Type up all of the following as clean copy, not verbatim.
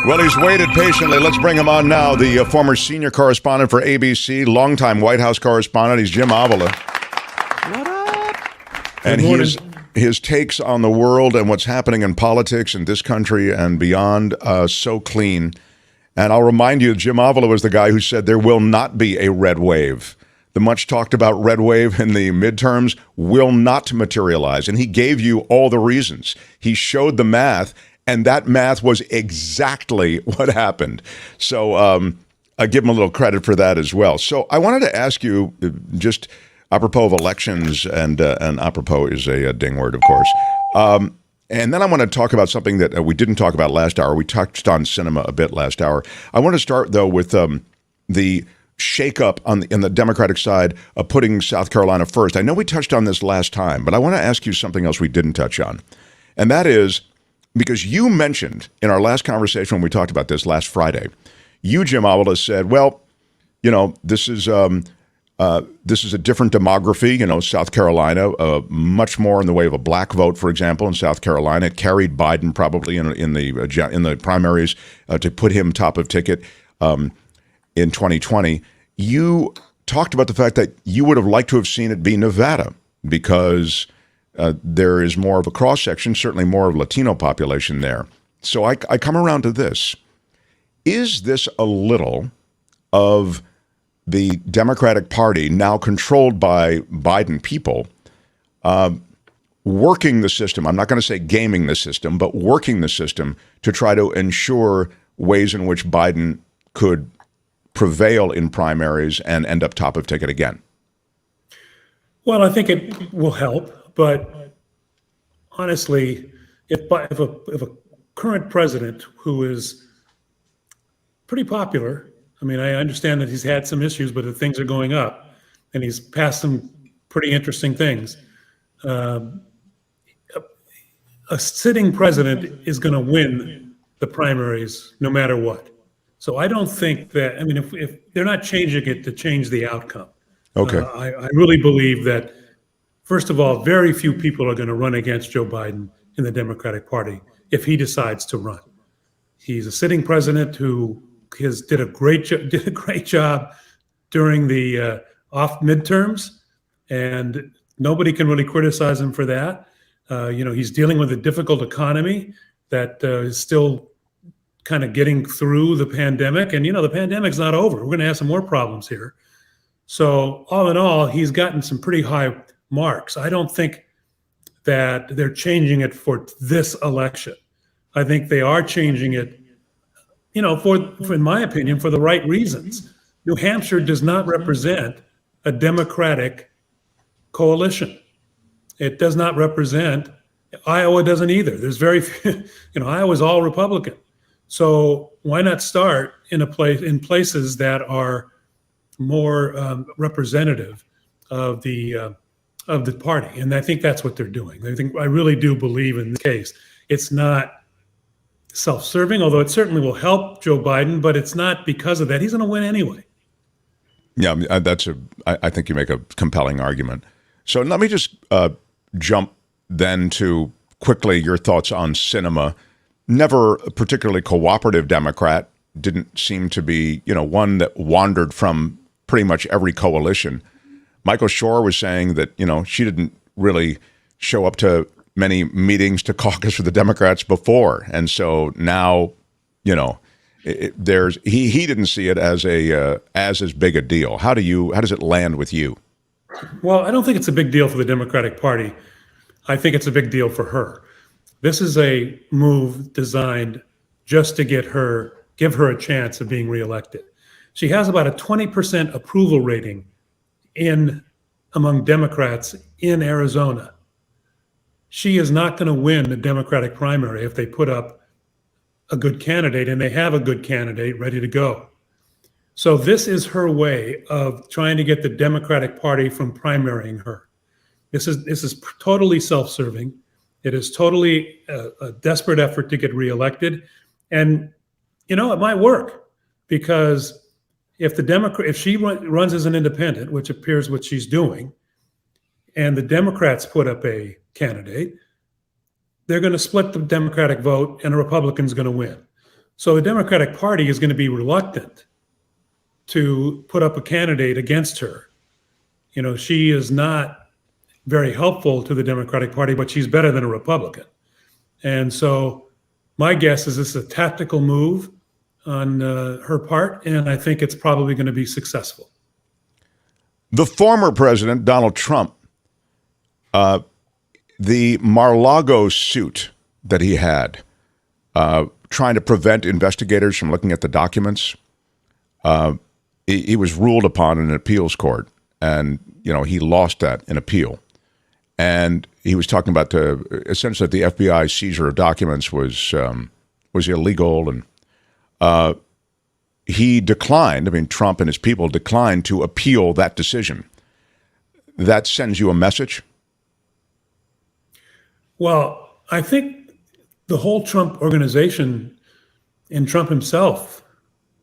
Well, he's waited patiently. Let's bring him on now. The former senior correspondent for ABC, longtime White House correspondent. He's Jim Avila. What up? And his takes on the world and what's happening in politics in this country and beyond, so clean. And I'll remind you, Jim Avila was the guy who said there will not be a red wave. The much talked about red wave in the midterms will not materialize. And he gave you all the reasons. He showed the math. And that math was exactly what happened. So I give him a little credit for that as well. So I wanted to ask you, just apropos of elections, and apropos is a ding word, of course. And then I want to talk about something that we didn't talk about last hour. We touched on Sinema a bit last hour. I want to start, though, with the shakeup on the Democratic side of putting South Carolina first. I know we touched on this last time, but I want to ask you something else we didn't touch on. And that is, because you mentioned in our last conversation when we talked about this last Friday, you, Jim Avila, said, well, you know, this is a different demography. You know, South Carolina, much more in the way of a black vote, for example, in South Carolina. It carried Biden probably in the primaries to put him top of ticket in 2020. You talked about the fact that you would have liked to have seen it be Nevada because there is more of a cross-section, certainly more of a Latino population there. So I come around to this. Is this a little of the Democratic Party, now controlled by Biden people, working the system? I'm not going to say gaming the system, but working the system to try to ensure ways in which Biden could prevail in primaries and end up top of ticket again? Well, I think it will help. But honestly, if a current president who is pretty popular, I mean, I understand that he's had some issues, but the things are going up, and he's passed some pretty interesting things. A sitting president is going to win the primaries no matter what. So I don't think that, I mean, if they're not changing it to change the outcome. Okay. I really believe that, first of all, very few people are going to run against Joe Biden in the Democratic Party if he decides to run. He's a sitting president who did a great job during the off midterms, and nobody can really criticize him for that. He's dealing with a difficult economy that is still kind of getting through the pandemic, and the pandemic's not over. We're going to have some more problems here. So all in all, he's gotten some pretty high marks. I don't think that they're changing it for this election. I think they are changing it, for in my opinion, for the right reasons. New Hampshire does not represent a Democratic coalition. It does not represent, Iowa doesn't either. There's very few, Iowa's all Republican. So why not start in places that are more representative of the party? And I think that's what they're doing. I really do believe in this case. It's not self-serving, although it certainly will help Joe Biden, but it's not because of that. He's going to win anyway. Yeah, I think you make a compelling argument. So let me just jump then to quickly your thoughts on Sinema. Never a particularly cooperative Democrat, didn't seem to be, one that wandered from pretty much every coalition. Michael Shore was saying that, she didn't really show up to many meetings to caucus for the Democrats before. And so now, he didn't see it as as big a deal. How does it land with you? Well, I don't think it's a big deal for the Democratic Party. I think it's a big deal for her. This is a move designed just to give her a chance of being reelected. She has about a 20% approval rating among Democrats in Arizona. She is not going to win the Democratic primary if they put up a good candidate, and they have a good candidate ready to go. So this is her way of trying to get the Democratic Party from primarying her. This is totally self-serving. It is totally a desperate effort to get reelected. And, it might work, because if she runs as an independent, which appears what she's doing, and the Democrats put up a candidate, they're going to split the Democratic vote and a Republican's going to win. So the Democratic Party is going to be reluctant to put up a candidate against her. She is not very helpful to the Democratic Party, but she's better than a Republican. And so my guess is this is a tactical move on her part, and I think it's probably going to be successful. The former president, Donald Trump, the Mar-a-Lago suit that he had, trying to prevent investigators from looking at the documents, he was ruled upon in an appeals court, and he lost that in appeal. And he was talking about essentially that the FBI seizure of documents was illegal, and he declined. I mean, Trump and his people declined to appeal that decision. That sends you a message? Well, I think the whole Trump organization and Trump himself,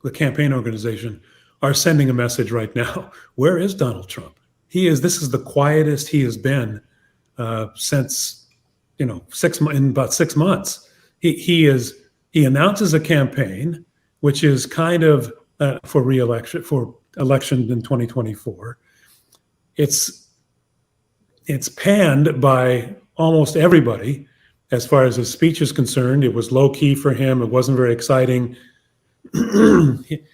the campaign organization, are sending a message right now. Where is Donald Trump? This is the quietest he has been since, in about 6 months. He announces a campaign, which is kind of for re-election, for election in 2024. It's panned by almost everybody as far as his speech is concerned. It was low key for him. It wasn't very exciting. It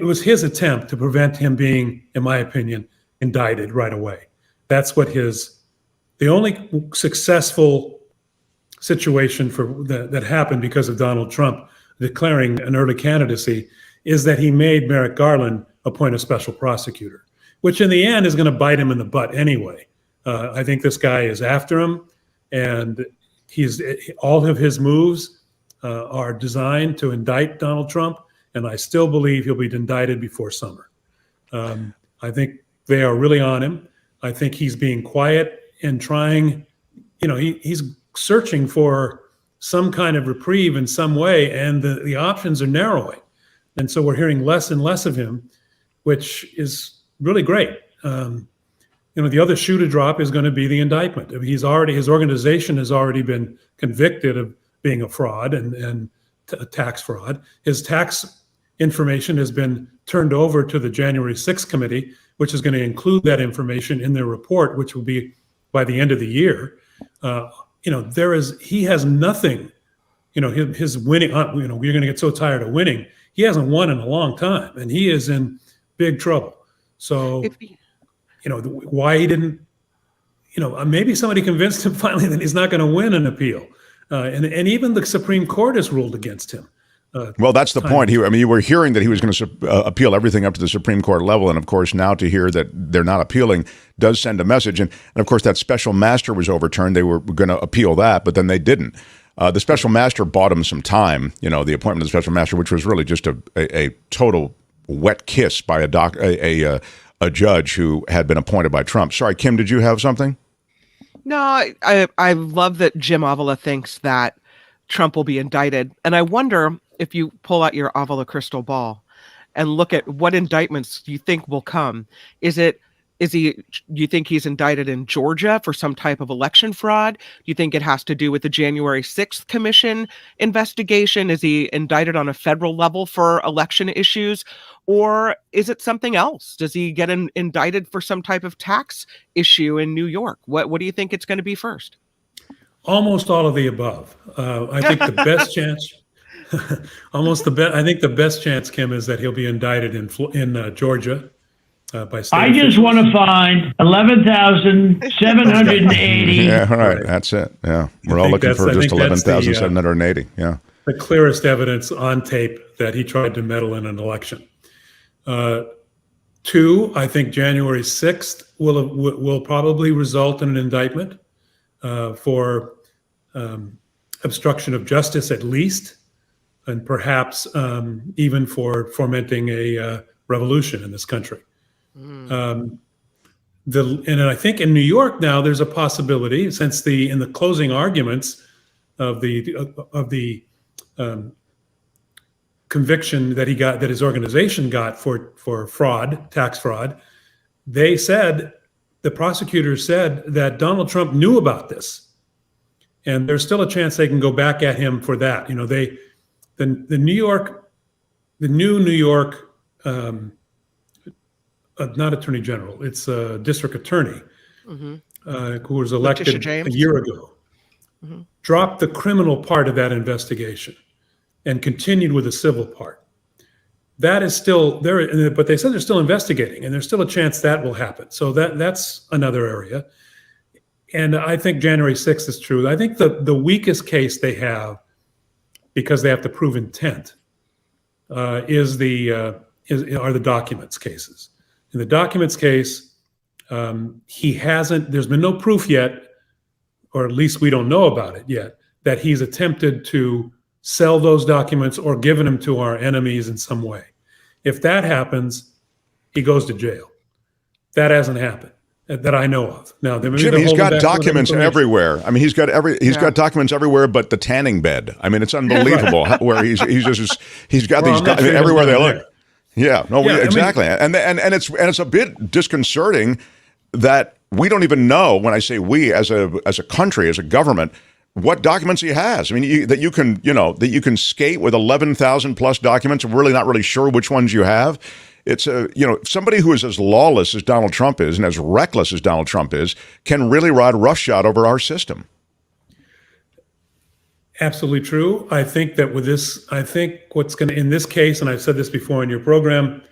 was his attempt to prevent him being, in my opinion, indicted right away. That's what the only successful situation that happened because of Donald Trump declaring an early candidacy is that he made Merrick Garland appoint a special prosecutor, which in the end is going to bite him in the butt anyway. I think this guy is after him, and all of his moves are designed to indict Donald Trump, and I still believe he'll be indicted before summer. I think they are really on him. I think he's being quiet and trying, he's searching for some kind of reprieve in some way, and the options are narrowing. And so we're hearing less and less of him, which is really great. The other shoe to drop is going to be the indictment. I mean, his organization has already been convicted of being a fraud and tax fraud. His tax information has been turned over to the January 6th committee, which is going to include that information in their report, which will be by the end of the year. He has nothing. His winning. We're going to get so tired of winning. He hasn't won in a long time, and he is in big trouble. So, why he didn't. Maybe somebody convinced him finally that he's not going to win an appeal, and even the Supreme Court has ruled against him. Well, that's the point. You were hearing that he was going to appeal everything up to the Supreme Court level, and of course, now to hear that they're not appealing does send a message. And of course, that special master was overturned. They were going to appeal that, but then they didn't. The special master bought him some time. The appointment of the special master, which was really just a total wet kiss by a judge who had been appointed by Trump. Sorry, Kim, did you have something? No, I love that Jim Avila thinks that Trump will be indicted, and I wonder if you pull out your Avila crystal ball and look at what indictments do you think will come. Do you think he's indicted in Georgia for some type of election fraud? Do you think it has to do with the January 6th commission investigation? Is he indicted on a federal level for election issues? Or is it something else? Does he get indicted for some type of tax issue in New York? What do you think it's going to be first? Almost all of the above. I think the best chance, I think the best chance, Kim, is that he'll be indicted in Georgia by state. I just want to find 11,780. Yeah, all right, that's it. Yeah, we're all looking for just 11,780. Yeah, the clearest evidence on tape that he tried to meddle in an election. Two, I think January 6th will probably result in an indictment for obstruction of justice at least, and perhaps even for fomenting a revolution in this country. And I think in New York now there's a possibility, since in the closing arguments of the conviction that his organization got for fraud, tax fraud, the prosecutors said that Donald Trump knew about this, and there's still a chance they can go back at him for that. The new New York, not attorney general, it's a district attorney who was elected a year ago, dropped the criminal part of that investigation and continued with the civil part. That is still there, but they said they're still investigating, and there's still a chance that will happen. So that's another area. And I think January 6th is true. I think the weakest case they have, because they have to prove intent, are the documents cases. In the documents case, there's been no proof yet, or at least we don't know about it yet, that he's attempted to sell those documents or given them to our enemies in some way. If that happens, he goes to jail. That hasn't happened that I know of. Now, Jim, he's got documents everywhere. I mean, he's got documents everywhere, but the tanning bed. I mean, it's unbelievable where he's got these everywhere they look. Yeah, no, exactly. And it's a bit disconcerting that we don't even know, when I say we as a country, as a government, what documents he has. I mean, that you can skate with 11,000 plus documents and really not really sure which ones you have. It's somebody who is as lawless as Donald Trump is and as reckless as Donald Trump is can really ride roughshod over our system. Absolutely true. I think that with this, what's going to, in this case, and I've said this before in your program,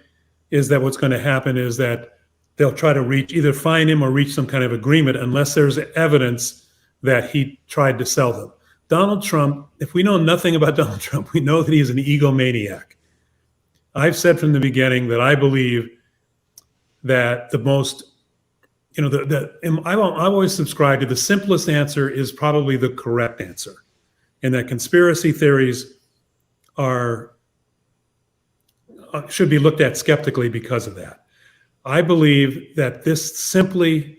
is that what's going to happen is that they'll try to either fine him or reach some kind of agreement unless there's evidence that he tried to sell them. Donald Trump, if we know nothing about Donald Trump, we know that he's an egomaniac. I've said from the beginning that I believe that the most, I've always subscribed to the simplest answer is probably the correct answer, and that conspiracy theories should be looked at skeptically because of that. I believe that this simply,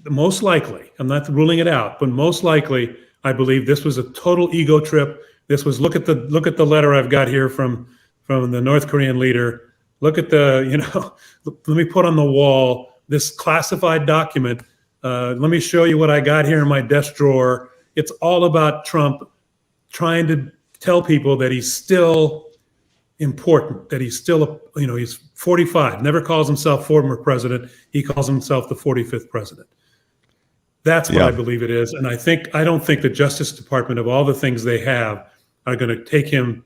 most likely, I'm not ruling it out, but most likely, I believe this was a total ego trip. This was look at the letter I've got here from the North Korean leader. Look at let me put on the wall this classified document. Let me show you what I got here in my desk drawer. It's all about Trump trying to tell people that he's still important, that he's still, he's 45, never calls himself former president. He calls himself the 45th president. That's what I believe it is. And I don't think the Justice Department, of all the things they have, are going to take him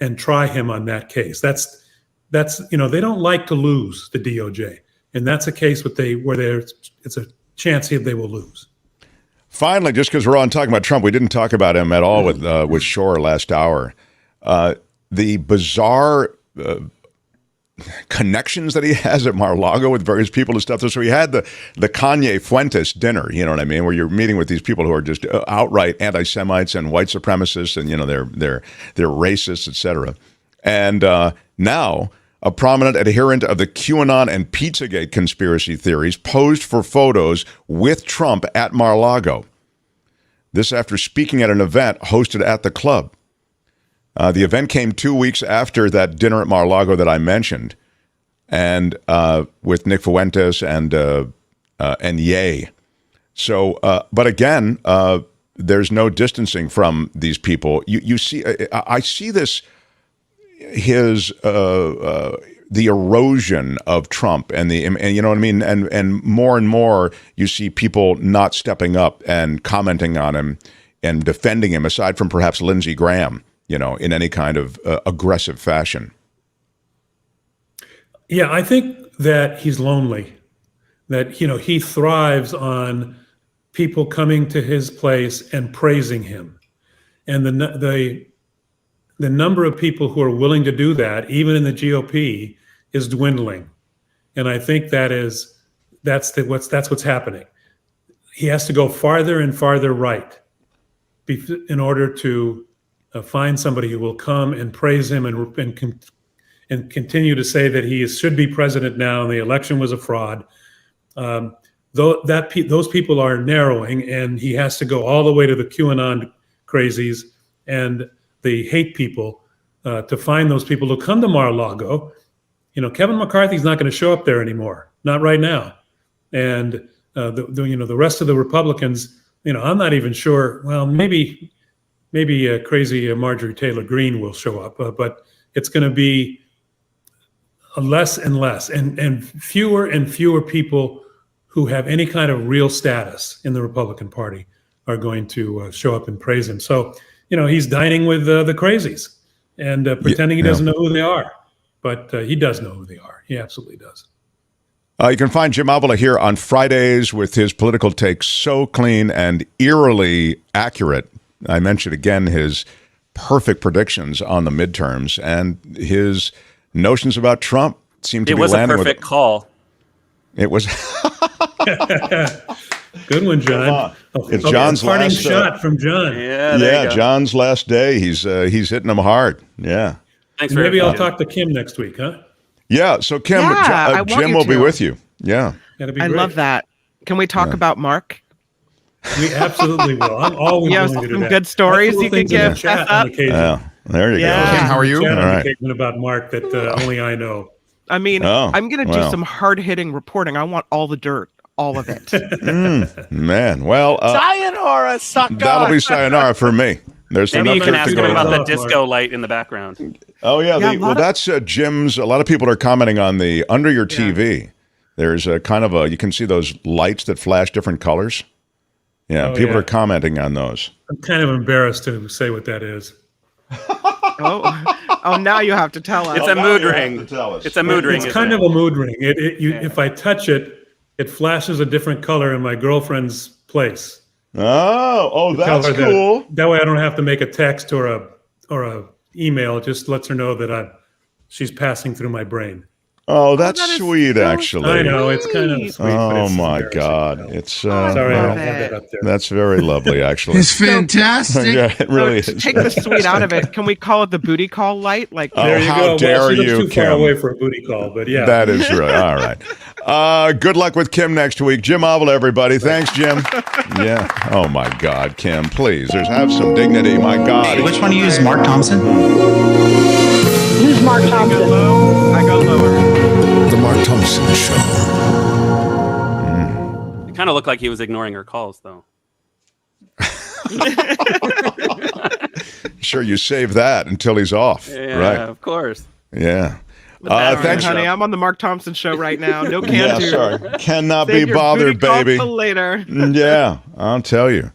and try him on that case. That's they don't like to lose, the DOJ. And that's a case where it's a chance here they will lose. Finally, just because we're on talking about Trump, we didn't talk about him at all with Shore last hour. The bizarre connections that he has at Mar-a-Lago with various people and stuff. So he had the Kanye Fuentes dinner, you know what I mean, where you're meeting with these people who are just outright anti-Semites and white supremacists, and they're racists, etc. And now a prominent adherent of the QAnon and Pizzagate conspiracy theories posed for photos with Trump at Mar-a-Lago. This after speaking at an event hosted at the club. The event came 2 weeks after that dinner at Mar-a-Lago that I mentioned, and with Nick Fuentes and Ye. So, but again, there's no distancing from these people. You see, I see this, the erosion of Trump and you know what I mean, and more you see people not stepping up and commenting on him and defending him, aside from perhaps Lindsey Graham, in any kind of aggressive fashion. Yeah, I think that he's lonely, that, he thrives on people coming to his place and praising him. And the number of people who are willing to do that, even in the GOP, is dwindling. And I think that's what's happening. He has to go farther and farther right in order to find somebody who will come and praise him and continue to say that he should be president now and the election was a fraud. Those people are narrowing, and he has to go all the way to the QAnon crazies and the hate people to find those people who come to Mar-a-Lago. Kevin McCarthy's not going to show up there anymore, not right now. And the rest of the Republicans I'm not even sure. Well, maybe crazy Marjorie Taylor Greene will show up, but it's going to be less and less, and fewer people who have any kind of real status in the Republican Party are going to show up and praise him. So, he's dining with the crazies and pretending he doesn't know who they are, but he does know who they are. He absolutely does. You can find Jim Avila here on Fridays with his political takes so clean and eerily accurate. I mentioned again his perfect predictions on the midterms, and his notions about Trump seem to be landing. It was a perfect call. It was. Good one, John. It's John's parting last shot from John. Yeah, John's last day. He's hitting them hard. Yeah. Thanks. Maybe I'll talk to Kim next week, huh? Yeah. So Kim, Jim will be with you. Yeah. That'd be I great. love that. Can we talk about Mark? We absolutely will. I'm always You have willing to do some that. good stories you can give Chat us on up? occasion. Yeah. There you Yeah. go. Kim, how are you? Chat on All right. occasion about Mark that only I know. I mean, Oh, I'm going to do well. some hard-hitting reporting. I want all the dirt, all of it. Man. Well, Sayonara, sucker. that'll be sayonara for me. There's Maybe you enough can dirt ask to him go about the around. disco light in the background. Oh yeah, Yeah, well that's Jim's. A lot of people are commenting on the under your TV. There's a kind of you can see those lights that flash different colors. Yeah, Oh, people yeah. are commenting on those. I'm kind of embarrassed to say what that is. Oh, now you have to tell us. It's a mood ring. It's a mood ring. It's isn't kind it? of a mood ring. If I touch it, it flashes a different color in my girlfriend's place. Oh, that's Color cool. That way I don't have to make a text or a email. It just lets her know that she's passing through my brain. Oh, that's that is sweet, so actually. I know it's kind of sweet. but Oh it's my embarrassing. God, it's Sorry, well, I had that up there. that's very lovely, actually. It's fantastic. Yeah, it really So, is. take the sweet out of it. Can we call it the booty call light? Like, Oh, There you how go. dare Well, she looks you, too far Kim. away for a booty call, but yeah. That is really all right. Good luck with Kim next week. Jim Avila, everybody. Thanks, Jim. Yeah. Oh my God, Kim, please. Have some dignity. My God. Which one do you use, Mark Thompson? Use Mark Thompson. I go lower. The Mark Thompson Show. It kind of looked like he was ignoring her calls, though. Sure, you save that until he's off. Yeah, Right. of course. Yeah. Thanks, Thanks. honey. I'm on the Mark Thompson show right now. No can Yeah, do. sorry. Cannot Save be your bothered, booty call baby. till later. Yeah, I'll tell you.